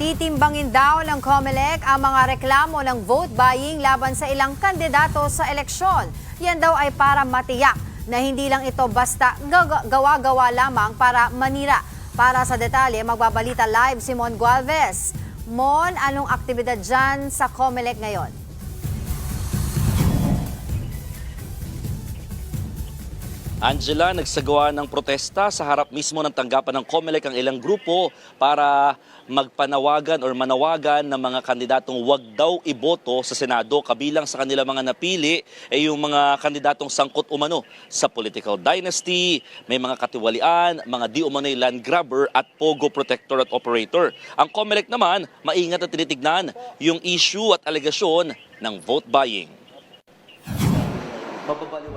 Titimbangin daw ng COMELEC ang mga reklamo ng vote buying laban sa ilang kandidato sa eleksyon. Yan daw ay para matiyak na hindi lang ito basta gawa-gawa lamang para manira. Para sa detalye, magbabalita live si Mon Gualvez. Mon, anong aktibidad dyan sa COMELEC ngayon? Angela, nagsagawa ng protesta sa harap mismo ng tanggapan ng COMELEC ang ilang grupo para magpanawagan or manawagan ng mga kandidatong wag daw iboto sa Senado. Kabilang sa kanila mga napili ay yung mga kandidatong sangkot umano sa political dynasty, may mga katiwalian, mga di umano'y land grabber at pogo protector at operator. Ang COMELEC naman, maingat na tinitignan yung issue at alegasyon ng vote buying.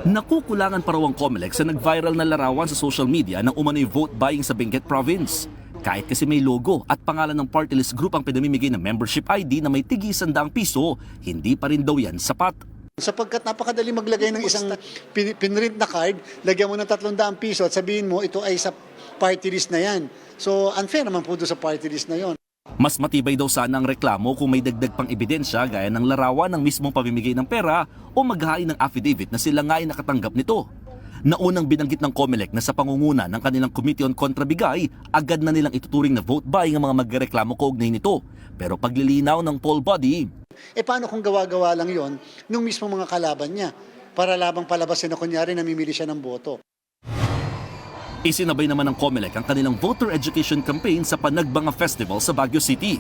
Nakukulangan pa raw ang COMELEC sa nag-viral na larawan sa social media ng umano'y vote buying sa Benguet Province. Kahit kasi may logo at pangalan ng party list group ang pinamimigay ng membership ID na may tig-100 piso, hindi pa rin daw yan sapat. Sapagkat napakadali maglagay ng isang pinrint na card, lagyan mo ng 300 piso at sabihin mo ito ay sa party list na yan. So unfair naman po doon sa party list na yon. Mas matibay daw sana ang reklamo kung may dagdag pang ebidensya gaya ng larawan ng mismong pamimigay ng pera o maghain ng affidavit na sila nga ay nakatanggap nito. Naunang binanggit ng COMELEC na sa pangunguna ng kanilang Committee on Kontrabigay, agad na nilang ituturing na vote buying ang mga magreklamo kaugnay nito. Pero paglilinaw ng poll body, Paano kung gawa-gawa lang yon nung mismo mga kalaban niya para labang palabasin na kunyari namimili siya ng boto? isinabay naman ng COMELEC ang kanilang voter education campaign sa Panagbanga Festival sa Baguio City.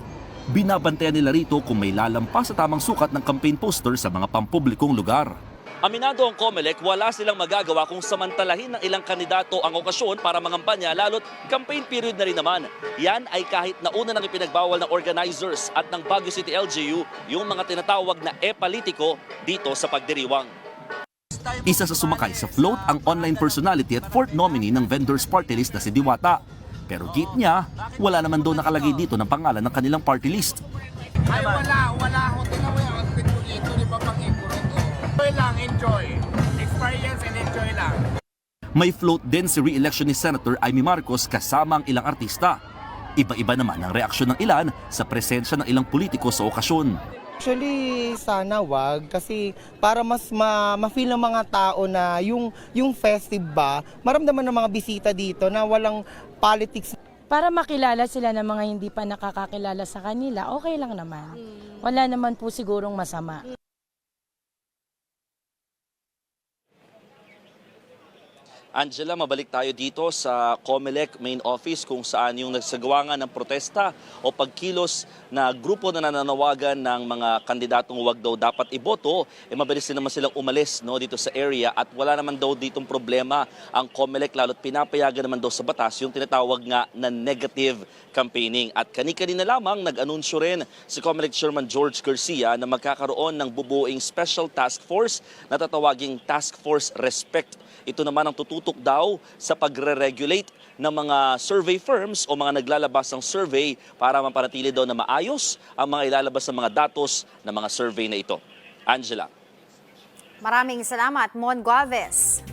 Binabantayan nila rito kung may lalampas sa tamang sukat ng campaign poster sa mga pampublikong lugar. Aminado ang COMELEC, wala silang magagawa kung samantalahin ng ilang kandidato ang okasyon para mangampanya, lalo't campaign period na rin naman. Yan ay kahit nauna nang ipinagbawal ng organizers at ng Baguio City LGU yung mga tinatawag na e-politiko dito sa pagdiriwang. Isa sa sumakay sa float ang online personality at fourth nominee ng vendors party list na si Diwata. Pero git niya, wala naman daw nakalagay dito ng pangalan ng kanilang party list. Ay wala ako. Tingnan mo yung outfit ko dito, di ba pang impurot ko? Enjoy lang, enjoy. Experience and enjoy lang. May float din si re-electionist Senator Amy Marcos kasama ang ilang artista. Iba-iba naman ang reaksyon ng ilan sa presensya ng ilang politiko sa okasyon. Actually, sana wag kasi para mas ma-feel ng mga tao na yung festive ba, maramdaman ng mga bisita dito na walang politics. Para makilala sila ng mga hindi pa nakakakilala sa kanila, okay lang naman. Wala naman po sigurong masama. Angela, mabalik tayo dito sa COMELEC main office kung saan yung nagsagawa nga ng protesta o pagkilos na grupo na nananawagan ng mga kandidatong wag daw dapat iboto, mabilis din naman silang umalis dito sa area at wala naman daw ditong problema ang COMELEC, lalo't pinapayagan naman daw sa batas yung tinatawag nga na negative campaigning. At kani-kanina lamang nag-anunsyo rin si COMELEC Chairman George Garcia na magkakaroon ng bubuing special task force na tatawaging Task Force Respect. Ito naman ang tututok daw sa pagre-regulate ng mga survey firms o mga naglalabas ng survey para mapanatili daw na maayos ang mga ilalabas ng mga datos ng mga survey na ito. Angela. Maraming salamat, Mon Gualvez.